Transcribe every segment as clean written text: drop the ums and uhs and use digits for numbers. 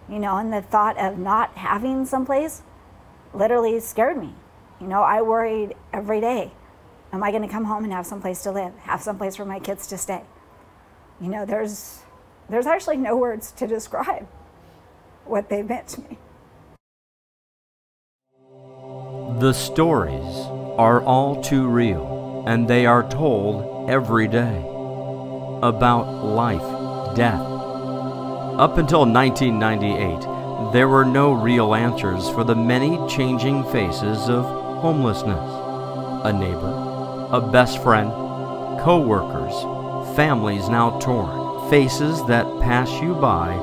you know, and the thought of not having someplace literally scared me. You know, I worried every day, am I going to come home and have someplace to live, have someplace for my kids to stay? You know, there's actually no words to describe what they meant to me. The stories are all too real, and they are told every day about life, death. Up until 1998, there were no real answers for the many changing faces of homelessness. A neighbor, a best friend, co-workers, families now torn, faces that pass you by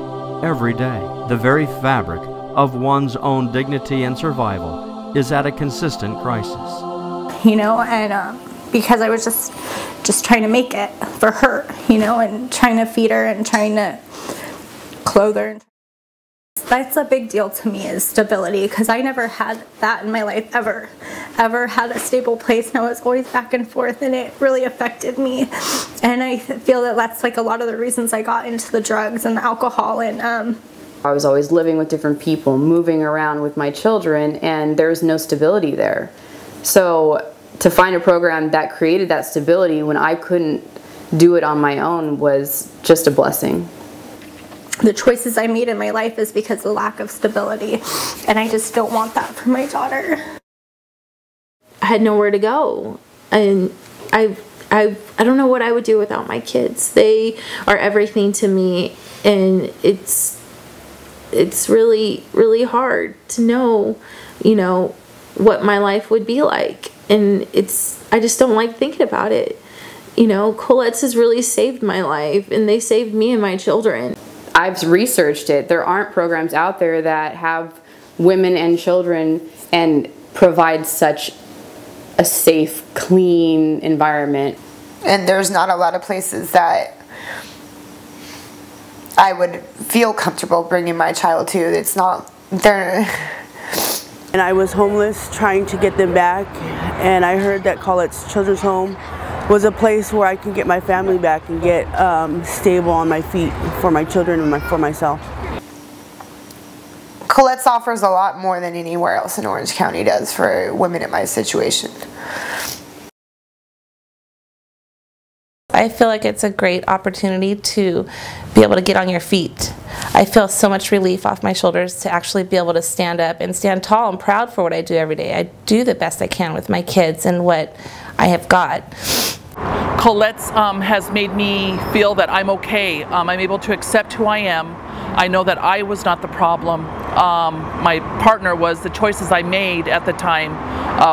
every day. The very fabric of one's own dignity and survival is at a consistent crisis. You know, and because I was just trying to make it for her, you know, and trying to feed her and trying to clothe her. That's a big deal to me, is stability, because I never had that in my life ever had a stable place, and I was always back and forth, and it really affected me. And I feel that that's like a lot of the reasons I got into the drugs and the alcohol. And I was always living with different people, moving around with my children, and there was no stability there. So to find a program that created that stability when I couldn't do it on my own was just a blessing. The choices I made in my life is because of the lack of stability, and I just don't want that for my daughter. I had nowhere to go, and I don't know what I would do without my kids. They are everything to me, and it's really, really hard to know, you know, what my life would be like, and I just don't like thinking about it. You know, Colette'S has really saved my life, and they saved me and my children. I've researched it. There aren't programs out there that have women and children and provide such a safe, clean environment. And there's not a lot of places that I would feel comfortable bringing my child to. It's not there. And I was homeless, trying to get them back, and I heard that Colette'S Children's Home was a place where I can get my family back and get stable on my feet for my children and for myself. Colette'S offers a lot more than anywhere else in Orange County does for women in my situation. I feel like it's a great opportunity to be able to get on your feet. I feel so much relief off my shoulders to actually be able to stand up and stand tall and proud for what I do every day. I do the best I can with my kids and what I have got. Colette'S has made me feel that I'm okay. I'm able to accept who I am. I know that I was not the problem. My partner was. The choices I made at the time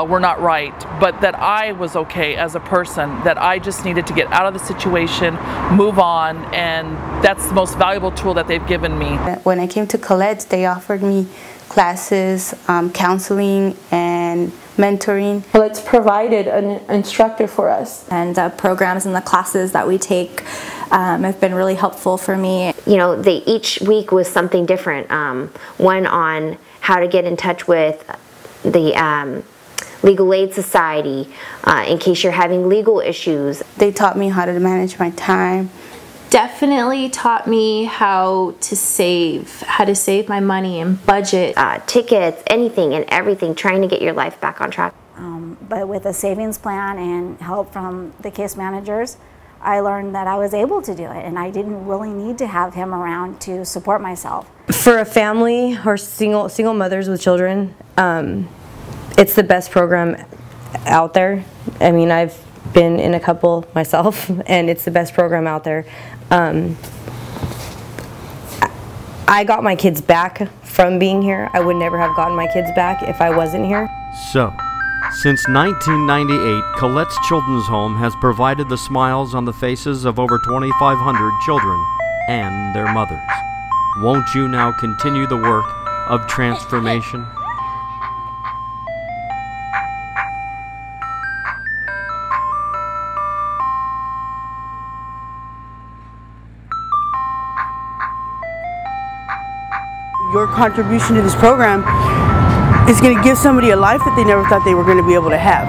were not right, but that I was okay as a person, that I just needed to get out of the situation, move on, and that's the most valuable tool that they've given me. When I came to Colette'S, they offered me classes, counseling, and mentoring. Colette'S provided an instructor for us. And programs and the classes that we take have been really helpful for me. You know, each week was something different. One on how to get in touch with the Legal Aid Society in case you're having legal issues. They taught me how to manage my time. Definitely taught me how to save my money and budget. Tickets, anything and everything, trying to get your life back on track. But with a savings plan and help from the case managers, I learned that I was able to do it, and I didn't really need to have him around to support myself. For a family or single mothers with children, it's the best program out there. I mean, I've been in a couple myself, and it's the best program out there. I got my kids back from being here. I would never have gotten my kids back if I wasn't here. So, since 1998, Colette'S Children's Home has provided the smiles on the faces of over 2,500 children and their mothers. Won't you now continue the work of transformation? Your contribution to this program is going to give somebody a life that they never thought they were going to be able to have.